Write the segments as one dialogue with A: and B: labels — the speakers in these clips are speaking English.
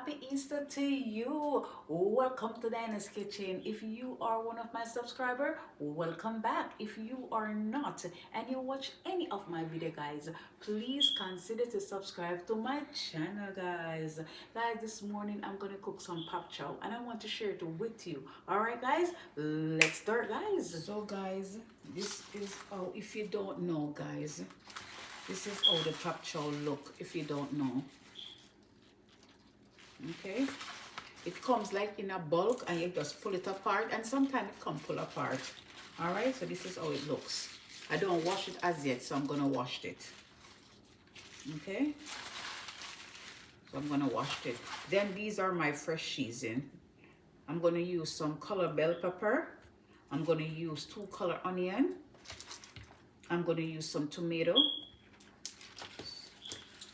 A: Happy Easter to you. Welcome to Dyana's Kitchen. If you are one of my subscriber, welcome back. If you are not and you watch any of my video, guys, please consider to subscribe to my channel, guys. Guys, this morning I'm gonna cook some pop chow and I want to share it with you. All right, guys, let's start, guys. So, guys, this is if you don't know, guys, this is how the pop chow look. If you don't know. Okay, it comes like in a bulk and you just pull it apart, and sometimes it come pull apart. All right, so this is how it looks. I don't wash it as yet, so I'm gonna wash it. Okay, so I'm gonna wash it. Then these are my fresh season. I'm gonna use some color bell pepper. I'm gonna use 2 color onion. I'm gonna use some tomato,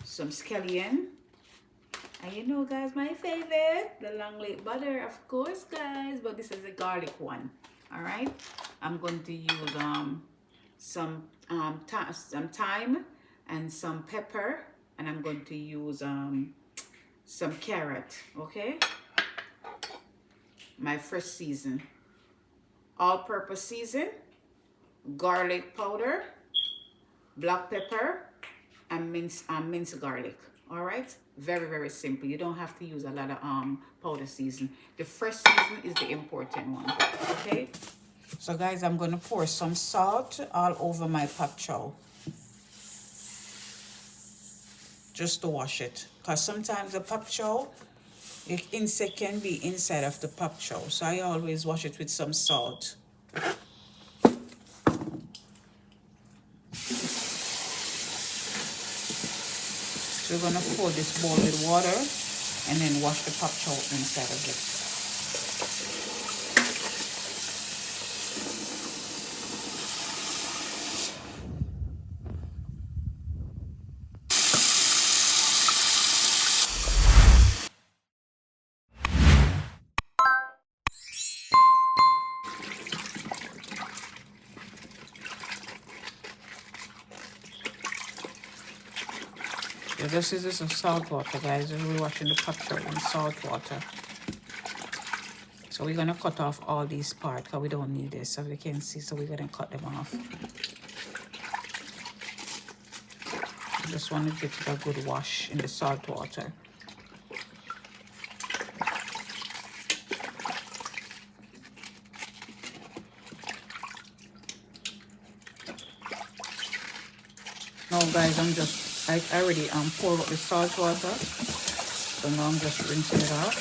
A: some scallion. And you know, guys, my favorite, the long leaf butter, of course, guys, but this is a garlic one. All right, I'm going to use some thyme and some pepper, and I'm going to use some carrot. Okay, my fresh season, all-purpose season, garlic powder, black pepper, and minced garlic. All right, very simple. You don't have to use a lot of powder season. The fresh season is the important one. Okay, so guys, I'm gonna pour some salt all over my pop chow just to wash it, because sometimes the pop chow, the insect can be inside of the pop chow, so I always wash it with some salt. So we're gonna fill this bowl with water and then wash the pop chow inside of it. So this is just some salt water, guys. We're washing the pop chow in salt water. So we're gonna cut off all these parts because we don't need this, as you can see. So we're gonna cut them off. Just want to give it a good wash in the salt water. Now, guys, I already poured out the salt water, so now I'm just rinsing it out.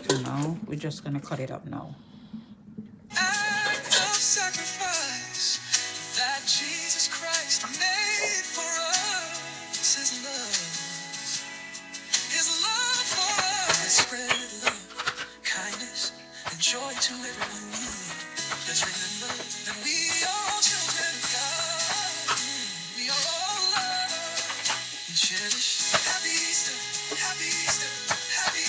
A: So now we're just gonna cut it up now. Act of sacrifice that Jesus Christ made for us, His love for us, spread love, kindness, and joy to everyone. Let's remember that we are children of God. We are all loved and cherished. Happy Easter, happy Easter, happy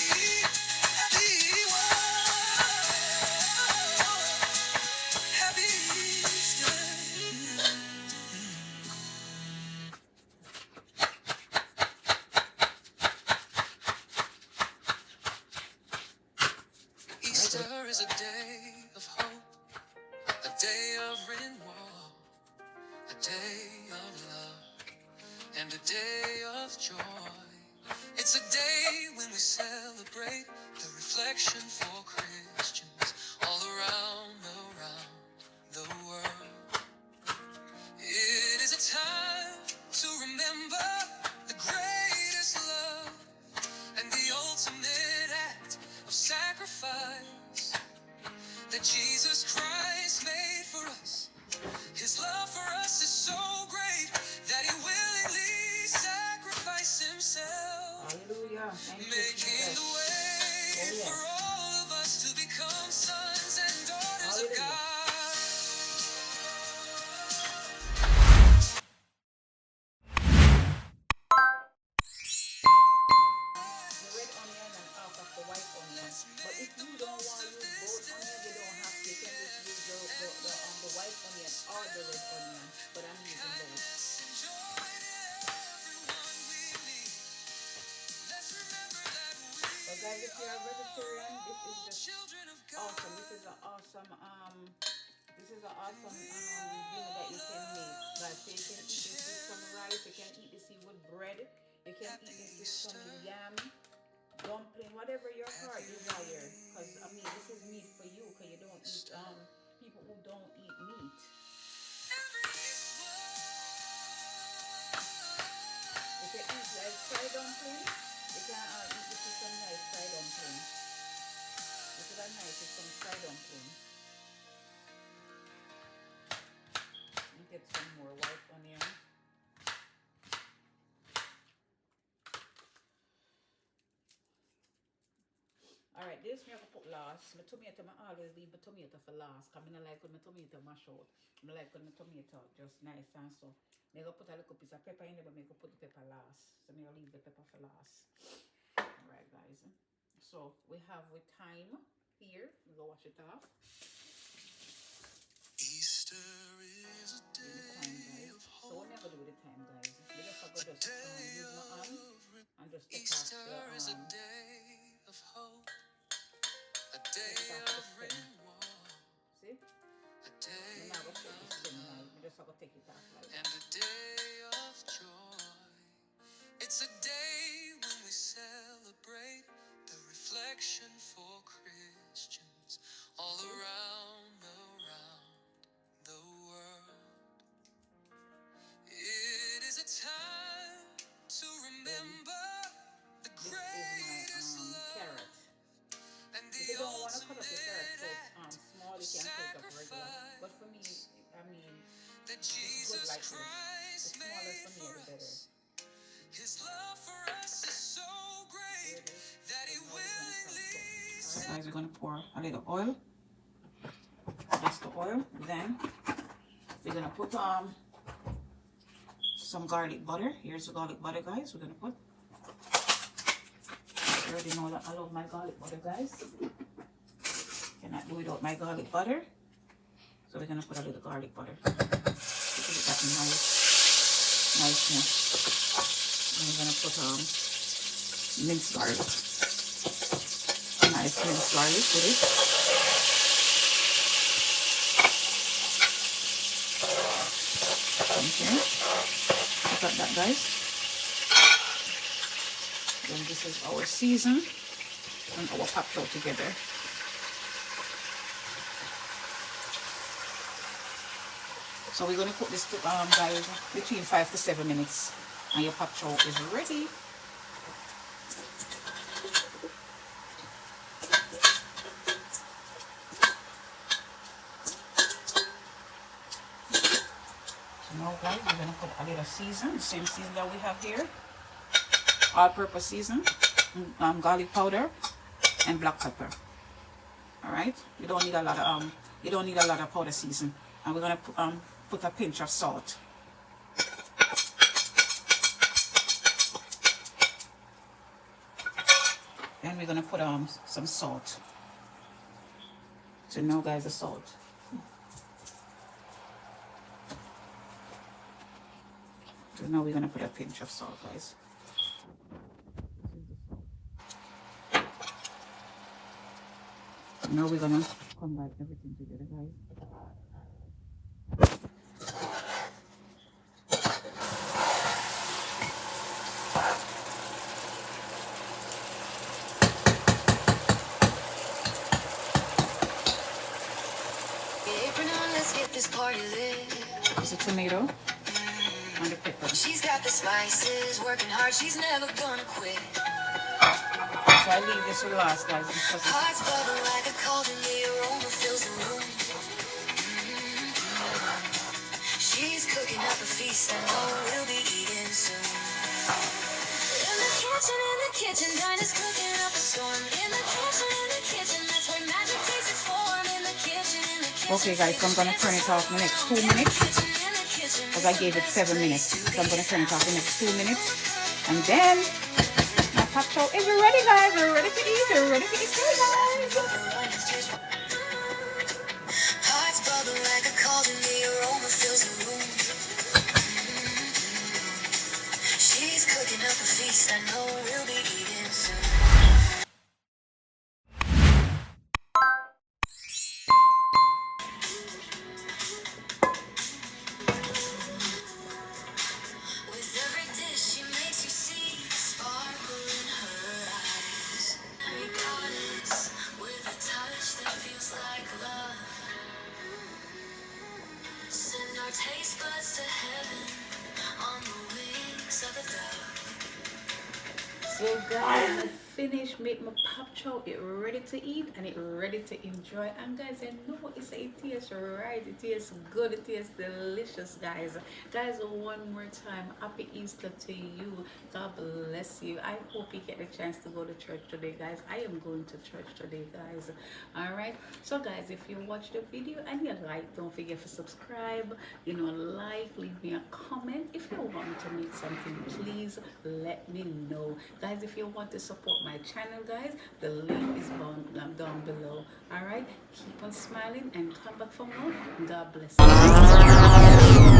A: Easter is a day of hope, a day of renewal, a day of love, and a day of joy. It's a day when we celebrate the reflection for Christians all around the world. It is a time to remember the greatest love and the ultimate act of sacrifice that Jesus Christ made for us. His love for us is so great that He willingly sacrificed Himself. Hallelujah. Making the way for all of us to become sons and daughters of God. The red onion and half of the white onion. But if you don't want to use both onions, you don't
B: Guys, if you're a vegetarian, this is just awesome. This is an awesome dinner that you can make. Guys, so you can eat this with some rice, you can eat this with bread, you can eat this with some yam, dumpling, whatever your heart desire. Because I mean, this is meat for you, because you don't eat people who don't eat meat. If you eat like fried dumpling, you can eat this with some nice fried dumpling. This is a nice with some fried dumpling. You get some more white onion. Alright, this me have to put last. My tomato, I always leave my tomato for last. Because I don't like when my tomato mash out. I like when my tomato just nice and so. I'm going to put a little piece of pepper in there, but I'm going to put the pepper last. So I'm going to leave the pepper for last. Alright, guys. So we have with thyme here. We go wash it off.
A: Easter is a day of hope.
B: So what am I going to do with the thyme, guys? We just have to just use my hand and just take off the
A: is a day of hope. A day of rain and warmth.
B: See?
A: A day
B: of love. We just have to take it off like that.
A: And a day of joy. It's a day when we celebrate the reflection for Christians all around the world. It is a time to remember the greatest love.
B: Carrot. If you don't want to cut up the carrot so small, you can cut it up regular. But for me, I mean,
A: that
B: it's good
A: Jesus
B: like this.
A: Christ
B: The smaller for me, the better.
A: His love for us is so great that He willingly.
B: Alright, guys, we're going to pour a little oil. Just the oil. Then we're going to put some garlic butter. Here's the garlic butter, guys. We're going to put. You already know that I love my garlic butter, guys. Cannot do without my garlic butter. So we're going to put a little garlic butter. Give it that niceness. And we're going to put minced garlic. Nice minced garlic with it. Okay. Look at that, guys. Then this is our season and our pop chow together. So we're going to cook this guys between 5 to 7 minutes and your pop chow is ready. So now guys, we're going to put a little season, the same season that we have here. All-purpose season, garlic powder, and black pepper. All right, you don't need a lot of powder season, and we're gonna put a pinch of salt. And we're gonna put some salt. So now, guys, the salt. So now we're gonna put a pinch of salt, guys. Now we're gonna combine everything together, guys.
A: Let's get this party lit.
B: There's a tomato and the pepper.
A: She's got the spices, working hard, she's never gonna quit.
B: So I leave this for last, guys.
A: Hearts bubble like a cauldron, the aroma fills the room. She's cooking up a feast, I know we'll be eating soon. In the kitchen, Dyana's cooking up a storm. In the kitchen, that's where magic takes its form. In the kitchen,
B: okay, guys, so I'm gonna turn it off in the next 2 minutes because I gave it 7 minutes. So I'm gonna turn it off in the next 2 minutes, and then pop chow is ready, guys. We're ready to eat. We're ready to eat, guys.
A: Hearts bubble like a cauldron, the aroma fills the room. She's cooking up a feast, I know we'll be eating soon. taste buds to heaven on the wings of a dove.
B: So guys, I finished make my pop chow. It ready to eat and it ready to enjoy. And guys, I know it tastes right. It tastes good. It tastes delicious, guys. Guys, one more time, happy Easter to you. God bless you. I hope you get the chance to go to church today, guys. I am going to church today, guys. All right. So guys, if you watch the video and you like, don't forget to subscribe. Like, leave me a comment. If you want me to make something, please let me know, guys. If you want to support my channel, guys, the link is down below. All right, keep on smiling and come back for more. God bless you.